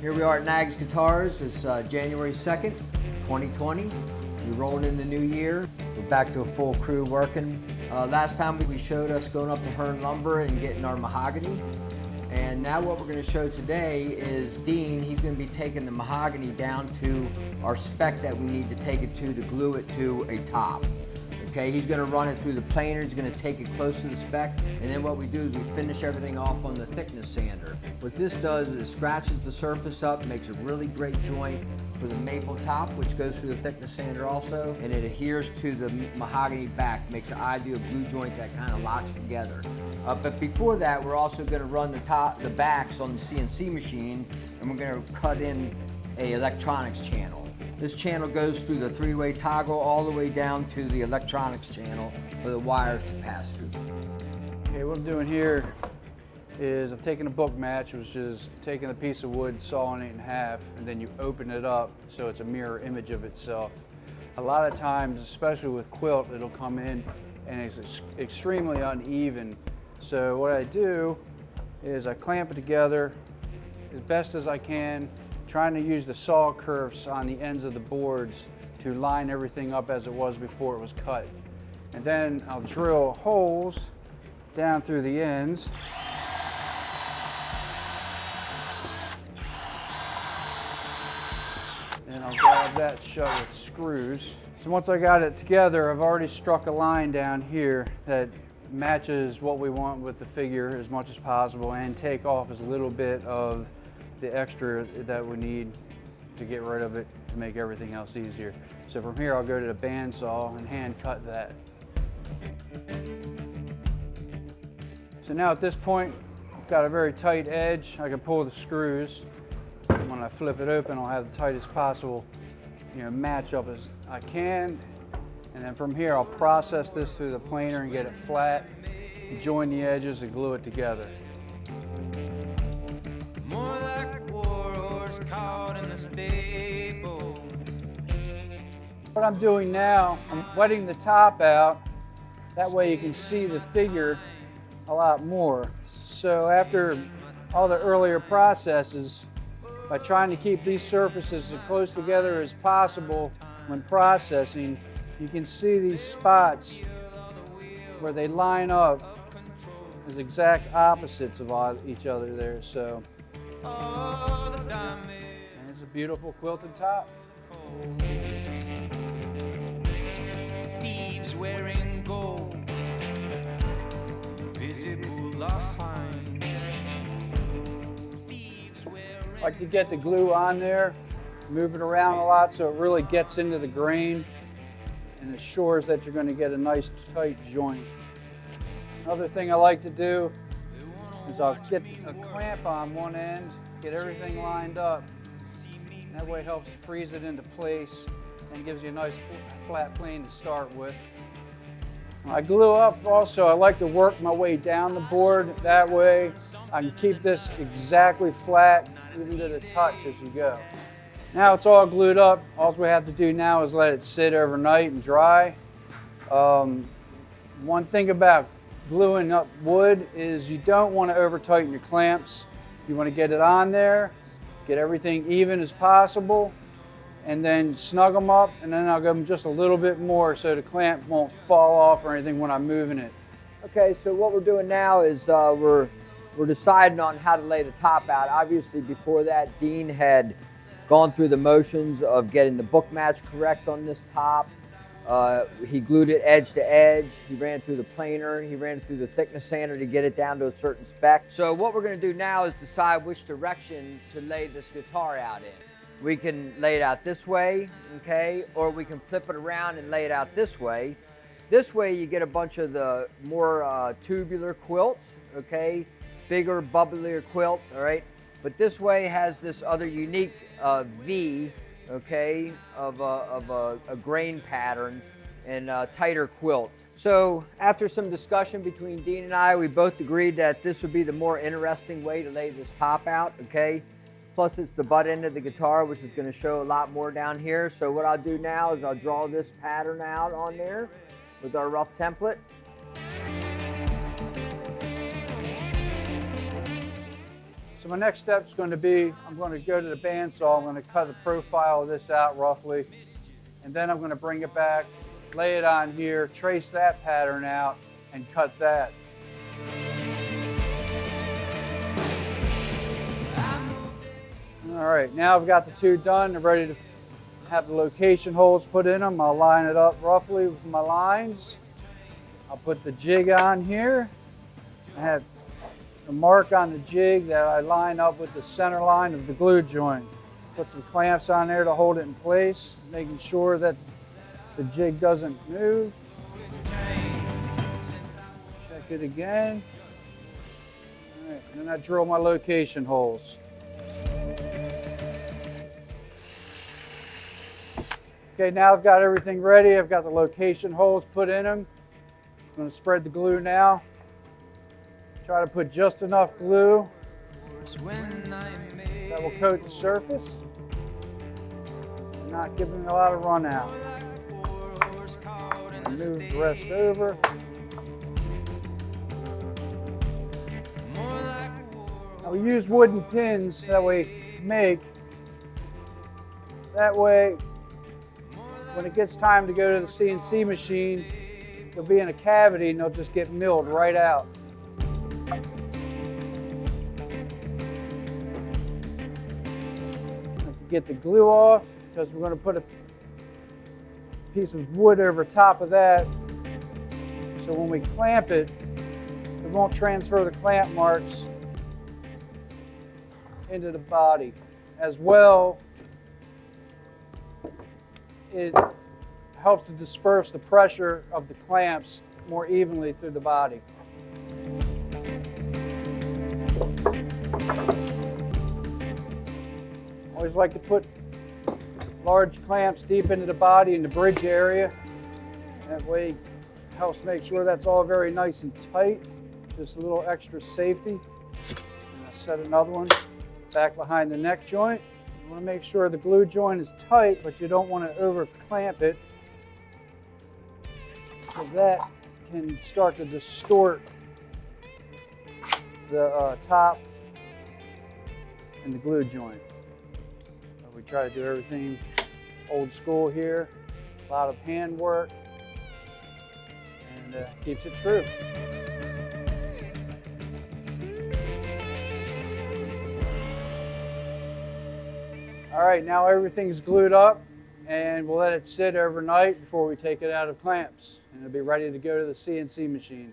Here we are at Nags Guitars. It's January 2nd, 2020. We're rolling in the new year. We're back to a full crew working. Last time we showed us going up to Hearn Lumber and getting our mahogany. And now what we're going to show today is Dean. He's going to be taking the mahogany down to our spec that we need to take it to glue it to a top. Okay, he's going to run it through the planer, he's going to take it close to the spec, and then what we do is we finish everything off on the thickness sander. What this does is it scratches the surface up, makes a really great joint for the maple top, which goes through the thickness sander also, and it adheres to the mahogany back, makes an ideal glue joint that kind of locks together. But before that, we're also going to run the backs on the CNC machine, and we're going to cut in a electronics channel. This channel goes through the three-way toggle all the way down to the electronics channel for the wires to pass through. Okay, what I'm doing here is I've taken a book match, which is taking a piece of wood, sawing it in half, and then you open it up so it's a mirror image of itself. A lot of times, especially with quilt, it'll come in and it's extremely uneven. So what I do is I clamp it together as best as I can, trying to use the saw curves on the ends of the boards to line everything up as it was before it was cut. And then I'll drill holes down through the ends. And I'll grab that shut with screws. So once I got it together, I've already struck a line down here that matches what we want with the figure as much as possible and take off as little bit of the extra that we need to get rid of it to make everything else easier. So from here I'll go to the bandsaw and hand cut that. So now at this point I've got a very tight edge. I can pull the screws. And when I flip it open, I'll have the tightest possible match up as I can. And then from here I'll process this through the planer and get it flat, join the edges and glue it together. More like a war horse caught in the stable. What I'm doing now, I'm wetting the top out. That way you can see the figure a lot more. So after all the earlier processes, by trying to keep these surfaces as close together as possible when processing, you can see these spots where they line up as exact opposites of each other there. So. And it's a beautiful quilted top. Thieves wearing gold, visible lines. I like to get the glue on there, move it around a lot so it really gets into the grain and assures that you're going to get a nice tight joint. Another thing I like to do is I'll get a clamp on one end, get everything lined up. And that way it helps freeze it into place and gives you a nice flat plane to start with. When I glue up also, I like to work my way down the board. That way I can keep this exactly flat even to the touch as you go. Now it's all glued up. All we have to do now is let it sit overnight and dry. One thing about gluing up wood is you don't want to over tighten your clamps. You want to get it on there, get everything even as possible, and then snug them up, and then I'll give them just a little bit more so the clamp won't fall off or anything when I'm moving it. Okay, so what we're doing now is we're deciding on how to lay the top out. Obviously before that, Dean had gone through the motions of getting the book match correct on this top. He glued it edge to edge. He ran through the planer. He ran through the thickness sander to get it down to a certain spec. So what we're going to do now is decide which direction to lay this guitar out in. We can lay it out this way, okay, or we can flip it around and lay it out this way. This way you get a bunch of the more tubular quilts, okay, bigger, bubblier quilt, all right. But this way has this other unique V, okay, of a grain pattern and a tighter quilt. So after some discussion between Dean and I, we both agreed that this would be the more interesting way to lay this top out, okay? Plus it's the butt end of the guitar, which is going to show a lot more down here. So what I'll do now is I'll draw this pattern out on there with our rough template. So my next step is going to be, I'm going to go to the bandsaw, I'm going to cut the profile of this out roughly, and then I'm going to bring it back, lay it on here, trace that pattern out, and cut that. All right, now I've got the two done. I'm ready to have the location holes put in them. I'll line it up roughly with my lines. I'll put the jig on here. I have a mark on the jig that I line up with the center line of the glue joint. Put some clamps on there to hold it in place, making sure that the jig doesn't move. Check it again. All right, and then I drill my location holes. Okay, now I've got everything ready. I've got the location holes put in them. I'm going to spread the glue now. Try to put just enough glue that will coat the surface, not giving a lot of run out. Move the rest over. Now we use wooden pins that we make. That way, when it gets time to go to the CNC machine, they'll be in a cavity and they'll just get milled right out. Get the glue off because we're going to put a piece of wood over top of that, so when we clamp it, it won't transfer the clamp marks into the body. As well, it helps to disperse the pressure of the clamps more evenly through the body. Always like to put large clamps deep into the body in the bridge area. That way it helps make sure that's all very nice and tight. Just a little extra safety. And I set another one back behind the neck joint. You want to make sure the glue joint is tight, but you don't want to over clamp it, because that can start to distort the top and the glue joint. We try to do everything old school here, a lot of hand work, and keeps it true. All right, now everything's glued up, and we'll let it sit overnight before we take it out of clamps, and it'll be ready to go to the CNC machine.